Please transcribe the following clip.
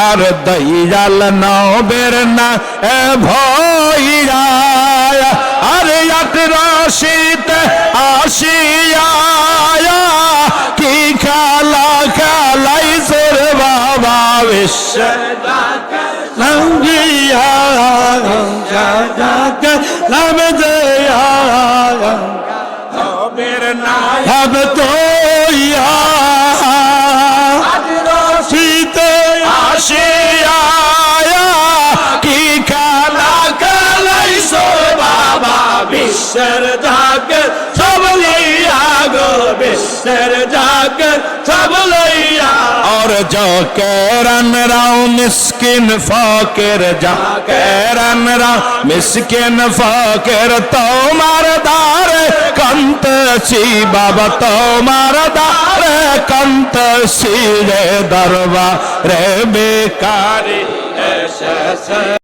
আর দয়াল নবের না ভইরা আর 1880 আসিয়া কি খেলা খেলাইছে রে বাবা বিশ্ব লঙ্গিয়া লাভ দেয়া নবের না হব তোয়া আসিয়া কি খেলা খেলাইছো বাবা বিশ্বের জাগত সব লইয়া গো বিশ্বের জাগত সব লইয়া और जो करन राव मिस्किन फकीर जा करन राव मिस्किन फकीर তোমার দারে কান্তছি বাবা তোমার দারে কান্তছি রে দরবারে বেকারি এসেছে